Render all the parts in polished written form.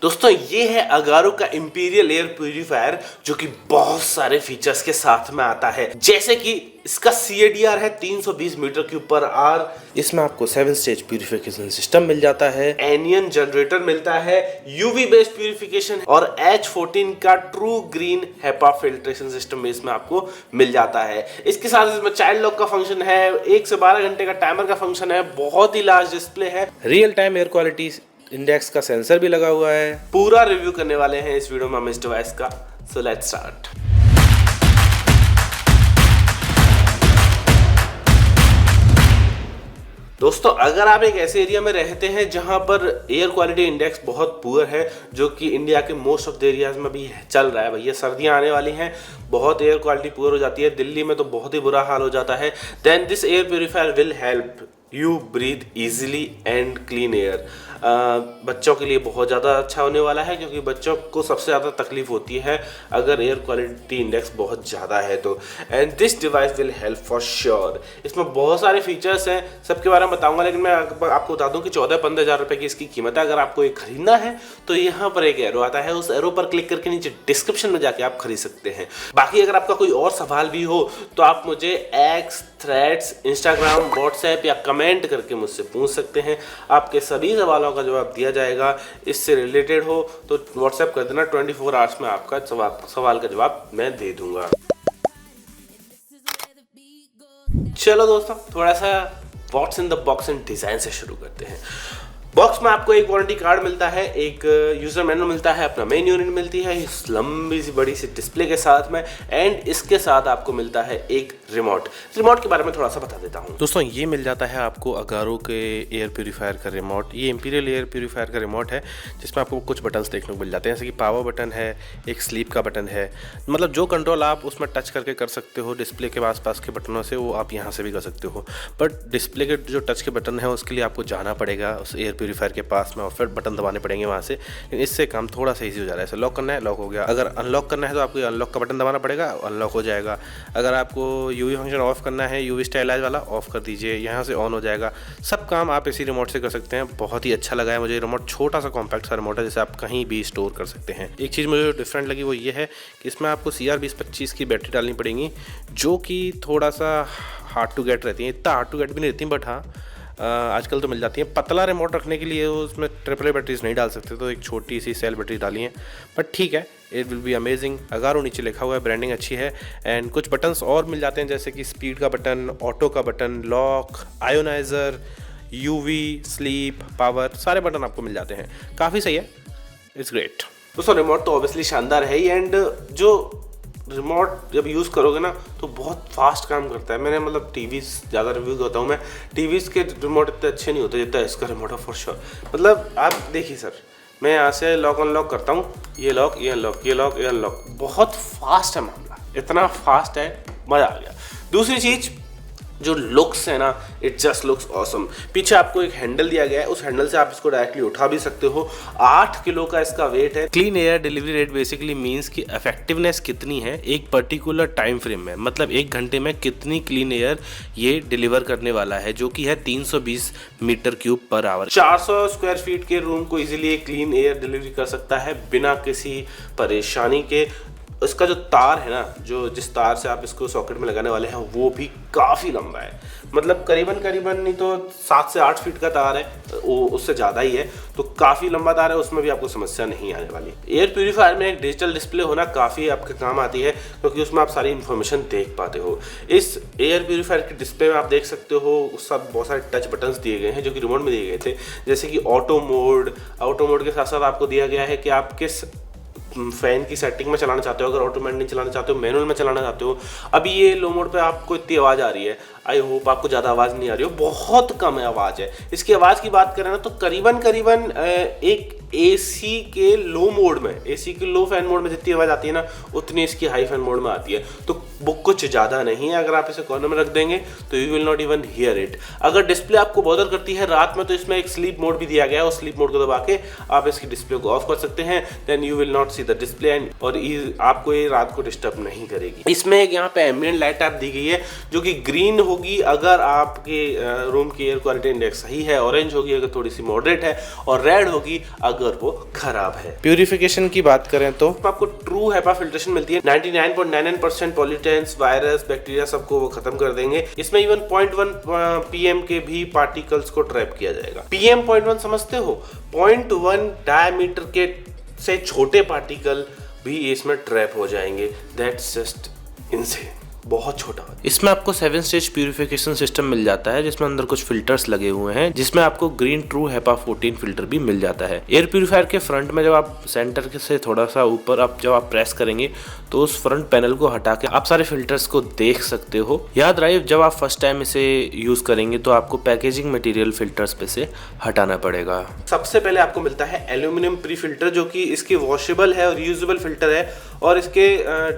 दोस्तों ये है अगारो का इंपीरियल एयर प्यूरीफायर जो कि बहुत सारे फीचर्स के साथ में आता है, जैसे कि इसका CADR है 320 मीटर क्यूब पर आवर। इसमें आपको 7 स्टेज प्यूरिफिकेशन सिस्टम मिल जाता है, एनियन जनरेटर मिलता है, UV बेस्ड प्यूरिफिकेशन और H14 का true green HEPA filtration system इसमें आपको मिल जाता है। इसके साथ इसमें चाइल्ड लॉक का फंक्शन है, 1 से 12 घंटे का टाइमर का फंक्शन है, बहुत ही लार्ज डिस्प्ले है, real time air quality index का सेंसर भी लगा हुआ है। पूरा रिव्यू करने वाले हैं इस वीडियो में हम इस डिवाइस का। So let's start. दोस्तों अगर आप एक ऐसे एरिया में रहते हैं जहां पर एयर क्वालिटी इंडेक्स बहुत पुअर है, जो कि इंडिया के मोस्ट ऑफ द एरियाज में भी चल रहा है, भैया सर्दियां आने वाली हैं, बहुत एयर क्वालिटी पुअर हो जाती है, दिल्ली में तो बहुत ही बुरा हाल हो जाता है, then this air purifier will help you breathe easily and clean air. बच्चों के लिए बहुत ज़्यादा अच्छा होने वाला है, क्योंकि बच्चों को सबसे ज़्यादा तकलीफ होती है अगर एयर क्वालिटी इंडेक्स बहुत ज़्यादा है तो। And this device will help for sure. इसमें बहुत सारे फीचर्स हैं, सबके बारे में बताऊंगा, लेकिन मैं आपको बता दूं कि 14-15 हज़ार रुपये की इसकी कीमत है। अगर आपको ये खरीदना है तो यहाँ पर एक एरो आता है, उस एरो पर क्लिक करके नीचे डिस्क्रिप्शन में जाके आप खरीद सकते हैं। बाकी अगर आपका कोई और सवाल भी हो तो आप मुझे एक्स, थ्रेड्स, इंस्टाग्राम, व्हाट्सएप या कमेंट करके मुझसे पूछ सकते हैं। आपके सभी सवालों का जवाब दिया जाएगा। इससे रिलेटेड हो तो व्हाट्सएप कर देना, 24 आवर्स में आपका सवाल का जवाब मैं दे दूंगा। चलो दोस्तों थोड़ा सा what's in the box and design से शुरू करते हैं। बॉक्स में आपको एक वारंटी कार्ड मिलता है, एक यूजर मैनुअल मिलता है, अपना मेन यूनिट मिलती है इस लंबी सी बड़ी सी डिस्प्ले के साथ में, एंड इसके साथ आपको मिलता है एक रिमोट के बारे में थोड़ा सा बता देता हूँ। दोस्तों ये मिल जाता है आपको अगारो के एयर प्यूरीफायर का रिमोट। ये इंपीरियल एयर प्यूरीफायर का रिमोट है, जिसमें आपको कुछ बटन्स देखने को मिल जाते हैं, जैसे कि पावर बटन है, एक स्लीप का बटन है, मतलब जो कंट्रोल आप उसमें टच करके कर सकते हो डिस्प्ले के आसपास के बटनों से, वो आप यहाँ से भी कर सकते हो। बट डिस्प्ले के जो टच के बटन है उसके लिए आपको जाना पड़ेगा उस एयर प्यूरीफायर के पास में और फिर बटन दबाने पड़ेंगे वहाँ से, लेकिन इससे काम थोड़ा सा ईजी हो जा रहा है। ऐसे लॉक करना है, लॉक हो गया। अगर अनलॉक करना है तो आपको अनलॉक का बटन दबाना पड़ेगा, अनलॉक हो जाएगा। अगर आपको UV फंक्शन ऑफ करना है, UV स्टाइलाइज वाला ऑफ कर दीजिए, यहाँ से ऑन हो जाएगा। सब काम आप इसी रिमोट से कर सकते हैं। बहुत ही अच्छा लगा है मुझे रिमोट, छोटा सा कॉम्पैक्ट सा रिमोट है जिसे आप कहीं भी स्टोर कर सकते हैं। एक चीज़ मुझे डिफरेंट लगी वो ये है कि इसमें आपको CR2025 की बैटरी डालनी पड़ेगी, जो कि थोड़ा सा हार्ड टू गेट रहती है। इतना हार्ड टू गेट भी नहीं रहती, बट हाँ आजकल तो मिल जाती है। पतला रिमोट रखने के लिए उसमें AAA बैटरीज नहीं डाल सकते, तो एक छोटी सी सेल बैटरी डाली है, बट ठीक है, it will be amazing. Agaro नीचे लिखा हुआ है, ब्रांडिंग अच्छी है। एंड कुछ बटन्स और मिल जाते हैं, जैसे कि स्पीड का बटन, ऑटो का button, lock, ioniser, UV, sleep, power, सारे बटन आपको मिल जाते हैं। काफ़ी सही है, इट्स ग्रेट। दोस्तों रिमोट तो ऑब्वियसली शानदार है ही, एंड जो रिमोट जब यूज़ करोगे ना तो बहुत फास्ट काम करता है। मैंने मतलब टीवीज़ ज़्यादा रिव्यू करता हूँ मैं, टीवीज़ के रिमोट इतने अच्छे नहीं होते जितना इसका रिमोट है फॉर श्योर। मतलब आप देखिए सर, मैं यहाँ से लॉक अनलॉक करता हूँ, ये लॉक, ये अनलॉक, ये लॉक, ये अनलॉक, बहुत फास्ट है मामला, इतना फास्ट है, मज़ा आ गया। दूसरी चीज़ जो लुक्स है ना, इट जस्ट लुक्स ऑसम। पीछे आपको एक हैंडल दिया गया है, उस हैंडल से आप इसको डायरेक्टली उठा भी सकते हो। 8 किलो का इसका वेट है। Clean air delivery rate basically means कि इफेक्टिवनेस कितनी है एक पर्टिकुलर टाइम फ्रेम में, मतलब 1 घंटे में कितनी क्लीन एयर ये डिलीवर करने वाला है, जो कि है 320 मीटर क्यूब पर आवर। 400 स्क्वायर फीट के रूम को इजीली क्लीन एयर डिलीवरी कर सकता है बिना किसी परेशानी के। इसका जो तार है ना, जो जिस तार से आप इसको सॉकेट में लगाने वाले हैं, वो भी काफ़ी लंबा है, मतलब करीबन नहीं तो 7 से 8 फीट का तार है, वो उससे ज़्यादा ही है, तो काफ़ी लंबा तार है, उसमें भी आपको समस्या नहीं आने वाली। एयर प्यूरीफायर में एक डिजिटल डिस्प्ले होना काफ़ी आपके काम आती है, क्योंकि उसमें आप सारी इन्फॉर्मेशन देख पाते हो। इस एयर प्यूरीफायर के डिस्प्ले में आप देख सकते हो सब बहुत सारे टच बटन्स दिए गए हैं, जो कि रिमोट में दिए गए थे, जैसे कि ऑटो मोड के साथ साथ आपको दिया गया है कि आप किस फैन की सेटिंग में चलाना चाहते हो, अगर ऑटोमेटिक नहीं चलाना चाहते हो, मैनुअल में चलाना चाहते हो। अभी ये लो मोड पे आपको इतनी आवाज़ आ रही है, आई होप आपको ज़्यादा आवाज़ नहीं आ रही हो, बहुत कम है आवाज़ है। इसकी आवाज़ की बात करें ना तो करीबन एक AC के लो मोड में, AC के लो फैन मोड में जितनी आवाज़ आती है ना, उतनी इसकी हाई फैन मोड में आती है। तो वो कुछ ज़्यादा नहीं है। अगर आप इसे कॉर्नर में रख देंगे तो you will not even here it. अगर डिस्प्ले आपको बॉदर करती है रात में तो इसमें एक स्लीप मोड भी दिया गया है, और स्लीप मोड को दबा के आप इसकी डिस्प्ले को ऑफ कर सकते हैं। Then you will not see the display and और आपको ये रात को डिस्टर्ब नहीं करेगी। इसमें एक यहाँ पे एम्बिएंट लाइट आप दी गई है जो कि ग्रीन होगी अगर आपके रूम की एयर क्वालिटी इंडेक्स सही है, ऑरेंज होगी अगर थोड़ी सी मॉडरेट है, और रेड होगी अगर वो खराब है। प्यूरिफिकेशन की बात करें तो आपको ट्रू HEPA फिल्ट्रेशन मिलती है। 99.99% पॉल्यूटेंट्स, वायरस, बैक्टीरिया सबको वो खत्म कर देंगे। इसमें इवन 0.1 PM के भी पार्टिकल्स को ट्रैप किया जाएगा। PM 0.1 समझते हो? 0.1 डायमीटर के से छोटे पार्टिकल भी इसमें ट्रैप हो जाएंगे। दैट्स जस्ट इनसेन, बहुत छोटा। इसमें आपको 7 स्टेज प्यूरिफिकेशन सिस्टम मिल जाता है जिसमें अंदर कुछ फिल्टर्स लगे हुए हैं, जिसमें आपको ग्रीन ट्रू HEPA 14 फिल्टर भी मिल जाता है। एयर प्यूरिफायर के फ्रंट में जब आप सेंटर से थोड़ा सा ऊपर जब आप प्रेस करेंगे तो उस फ्रंट पैनल को हटा के आप सारे फिल्टर्स को देख सकते हो। याद रहे जब आप फर्स्ट टाइम इसे यूज करेंगे तो आपको पैकेजिंग मटेरियल फिल्टर्स पे से हटाना पड़ेगा। सबसे पहले आपको मिलता है एल्यूमिनियम प्री फिल्टर, जो कि इसकी वॉशेबल है और यूजेबल फिल्टर है, और इसके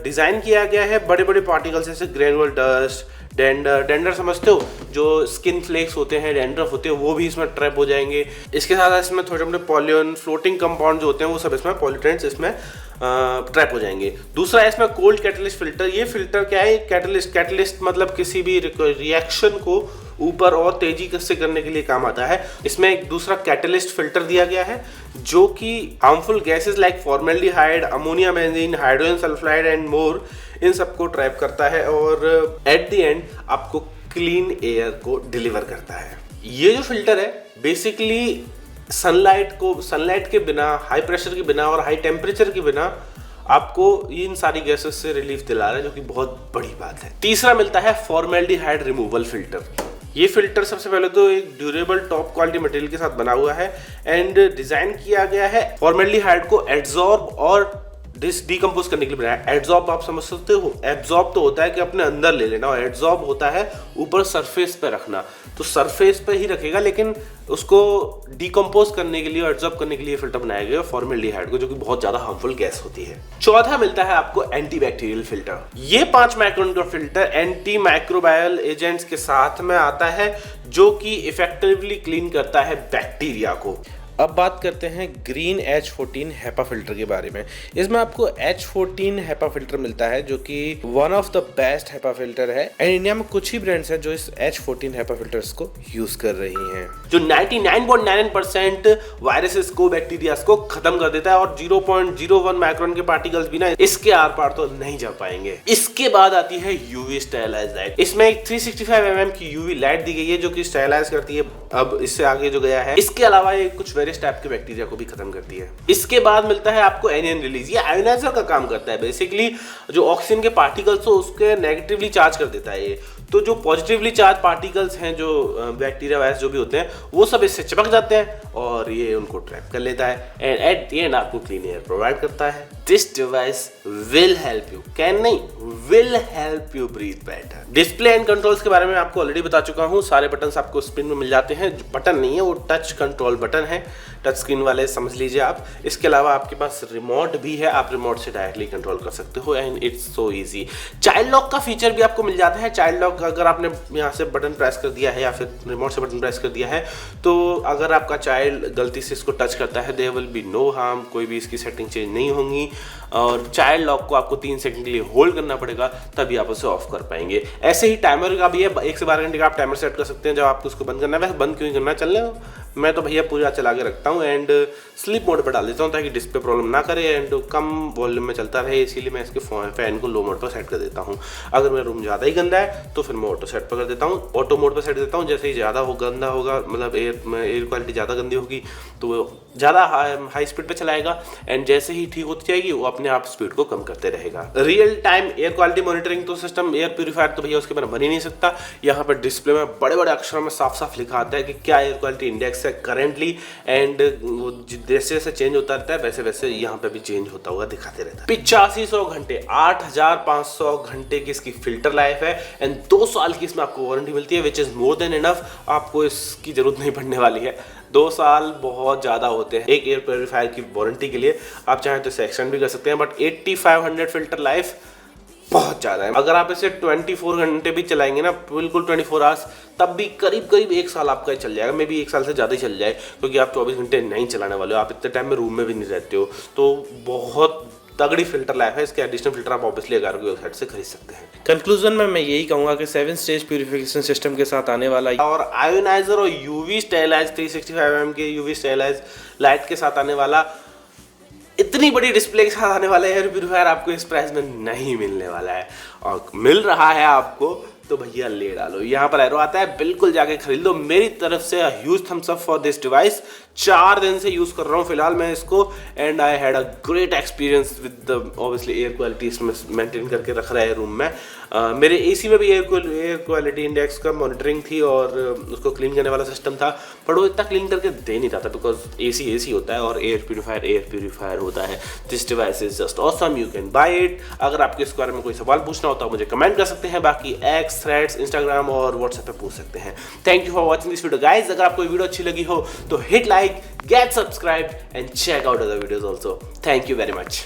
डिजाइन किया गया है बड़े बड़े पार्टिकल्स जैसे ग्रेनुअल डस्ट, डेंडर समझते हो, जो स्किन फ्लेक्स होते हैं, डेंड्रफ होते हैं, वो भी इसमें ट्रैप हो जाएंगे। इसके साथ इसमें थोड़े मोटे पॉल्यून फ्लोटिंग कंपाउंड जो होते हैं वो सब इसमें पॉल्यूटेंट्स इसमें ट्रैप हो जाएंगे। दूसरा है इसमें कोल्ड कैटलिस्ट फिल्टर। ये फिल्टर क्या है? कैटलिस्ट मतलब किसी भी रिएक्शन को ऊपर और तेजी से करने के लिए काम आता है। इसमें एक दूसरा कैटलिस्ट फिल्टर दिया गया है जो कि harmful gases like formaldehyde, ammonia benzene, hydrogen sulphide and more, इन सबको ट्रैप करता है और एट द एंड आपको क्लीन एयर को डिलीवर करता है। ये जो फिल्टर है बेसिकली सनलाइट के बिना, हाई प्रेशर के बिना और हाई टेम्परेचर के बिना आपको इन सारी गैसेस से रिलीफ दिला रहा है, जो कि बहुत बड़ी बात है। तीसरा मिलता है फॉर्मेल्डिहाइड रिमूवल फिल्टर। ये फिल्टर सबसे पहले तो एक ड्यूरेबल टॉप क्वालिटी मटेरियल के साथ बना हुआ है एंड डिजाइन किया गया है फॉर्मेल्डिहाइड को एड्सॉर्ब और डिकम्पोज करने के लिए बनाया। एड्सॉर्ब आप समझ सकते हो? एब्सॉर्ब तो होता है कि अपने अंदर ले लेना, और एड्सॉर्ब होता है ऊपर सरफेस पे रखना। तो सरफेस पे ही रखेगा, लेकिन उसको डिकम्पोज करने के लिए और एड्सॉर्ब करने के लिए फिल्टर बनाया गया फॉर्मेल्डिहाइड को, जो कि बहुत ज्यादा हार्मफुल गैस होती है। चौथा मिलता है आपको एंटीबैक्टीरियल फिल्टर। ये 5 माइक्रोन का फिल्टर एंटी माइक्रोबायल एजेंट्स के साथ में आता है, जो कि इफेक्टिवली क्लीन करता है बैक्टीरिया को। अब बात करते हैं ग्रीन H14 HEPA फिल्टर के बारे में। इसमें आपको H14 HEPA फिल्टर मिलता है जो कि one of the best HEPA filter है, एंड इंडिया में कुछ ही ब्रांड्स हैं जो इस H14 HEPA फिल्टर्स को यूज कर रही हैं, जो 99.99% वायरसेस को, बैक्टीरिया को खत्म कर देता है, और 0.01 माइक्रोन के पार्टिकल्स भी ना इसके आर पार तो नहीं जा पाएंगे। इसके बाद आती है यूवी स्टेरिलाइज लाइट। इसमें एक 365 mm की यूवी लाइट दी गई है जो कि स्टेरिलाइज करती है। अब इससे आगे जो गया है, इसके अलावा ये कुछ वेरियस टाइप के बैक्टीरिया को भी खत्म करती है। इसके बाद मिलता है आपको एनियन रिलीज। ये आयोनाइजर का काम करता है। बेसिकली जो ऑक्सीजन के पार्टिकल्स हो उसके नेगेटिवली चार्ज कर देता है ये। तो जो पॉजिटिवली चार्ज पार्टिकल्स हैं, जो बैक्टीरिया वायरस जो भी होते हैं, वो सब इससे चिपक जाते हैं और ये उनको ट्रैप कर लेता है एंड एट द एंड आपको क्लीन एयर प्रोवाइड करता है। This device will help you, can नहीं, will help you breathe better. Display and controls के बारे में आपको ऑलरेडी बता चुका हूँ। सारे बटन्स आपको स्क्रीन में मिल जाते हैं। बटन नहीं है, वो टच कंट्रोल बटन है, टच स्क्रीन वाले समझ लीजिए आप। इसके अलावा आपके पास रिमोट भी है, आप रिमोट से डायरेक्टली कंट्रोल कर सकते हो and it's so easy. Child lock का फीचर भी आपको मिल जाता है। चाइल्ड लॉक अगर आपने यहाँ से बटन प्रेस कर दिया है या फिर रिमोट से बटन प्रेस कर दिया है, तो अगर आपका चाइल्ड गलती से इसको टच करता है, there will be no harm, कोई भी इसकी सेटिंग चेंज नहीं होंगी। और चाइल्ड लॉक को आपको 3 सेकंड के लिए होल्ड करना पड़ेगा, तभी आप उसे ऑफ कर पाएंगे। ऐसे ही टाइमर का भी है, 1 से 12 घंटे का आप टाइमर सेट कर सकते हैं जब आपको उसको बंद करना है। वैसे बंद क्यों करना, चल रहे हो, मैं तो भैया पूरा चला के रखता हूँ एंड स्लीप मोड पर डाल देता हूँ ताकि डिस्प्ले प्रॉब्लम ना करे एंड कम वॉल्यूम में चलता रहे, इसीलिए मैं इसके फैन को लो मोड पर सेट कर देता हूँ। अगर मेरा रूम ज़्यादा ही गंदा है तो फिर मैं ऑटो सेट पर कर देता हूँ, ऑटो मोड पर सेट देता हूँ। जैसे ही ज़्यादा गंदा होगा, मतलब एयर क्वालिटी ज़्यादा गंदी होगी तो वो ज़्यादा हाई स्पीड पे चलाएगा एंड जैसे ही ठीक होती जाएगी वो अपने आप स्पीड को कम करते रहेगा। Real time air quality monitoring तो सिस्टम एयर प्यूरीफायर तो भैया उसके बारे में बन ही नहीं सकता। यहाँ पर डिस्प्ले में बड़े बड़े अक्षरों में साफ साफ लिखा आता है कि क्या एयर क्वालिटी इंडेक्स है करेंटली, एंड जैसे जैसे चेंज होता रहता है वैसे वैसे यहाँ पे भी चेंज होता हुआ दिखाते रहता है। 8500 घंटे, 8500 घंटे की इसकी फिल्टर लाइफ है एंड 2 साल की इसमें आपको वारंटी मिलती है, which is more than enough. आपको इसकी जरूरत नहीं पड़ने वाली है। 2 साल बहुत ज़्यादा होते हैं एक एयर प्योरीफायर की वारंटी के लिए। आप चाहें तो इसे एक्सटेंड भी कर सकते हैं, बट 8500 फिल्टर लाइफ बहुत ज़्यादा है। अगर आप इसे 24 घंटे भी चलाएंगे ना, बिल्कुल 24 आवर्स, तब भी करीब करीब 1 साल आपका चल जाएगा। मे भी 1 साल से ज़्यादा ही चल जाए, क्योंकि आप 24 घंटे नहीं चलाने वाले हो, आप इतने टाइम में रूम में भी नहीं रहते हो। तो बहुत तगड़ी फिल्टर लाइफ है। इसके एडिशनल फिल्टर आप ऑब्वियसली अगारो की वेबसाइट से खरीद सकते हैं। कंक्लूजन में मैं यही कहूँगा कि 7 स्टेज प्यूरिफिकेशन सिस्टम के साथ आने वाला और आयोनाइजर और यूवी स्टाइलाइज 365 mm के यूवी स्टाइलाइज लाइट के साथ आने वाला, इतनी बड़ी डिस्प्ले के साथ आने वाला एयर प्यूरीफायर आपको इस प्राइस में नहीं मिलने वाला है। और मिल रहा है आपको तो भैया ले डालो। यहाँ पर एरो आता है, बिल्कुल जाके खरीद लो। मेरी तरफ से huge thumbs up for this device. 4 दिन से यूज़ कर रहा हूँ फिलहाल मैं इसको, and I had a great experience with the obviously air quality इसमें मेंटेन करके रख रहा है रूम में। मेरे एसी में भी एयर क्वालिटी इंडेक्स का मॉनिटरिंग थी और उसको क्लीन करने वाला सिस्टम था, पर वो इतना क्लीन करके दे नहीं रहा था, बिकॉज एसी होता है और एयर प्यूरीफायर होता है। This device is just awesome, you can buy it. अगर आपके इस बारे में कोई सवाल पूछना हो तो मुझे कमेंट कर सकते हैं, बाकी एक्स, थ्रेड्स, इंस्टाग्राम और व्हाट्सएप पे पूछ सकते हैं। Thank you for watching this video guys. अगर आपको वीडियो अच्छी लगी हो तो hit like, get subscribed and check out other videos also. Thank you very much.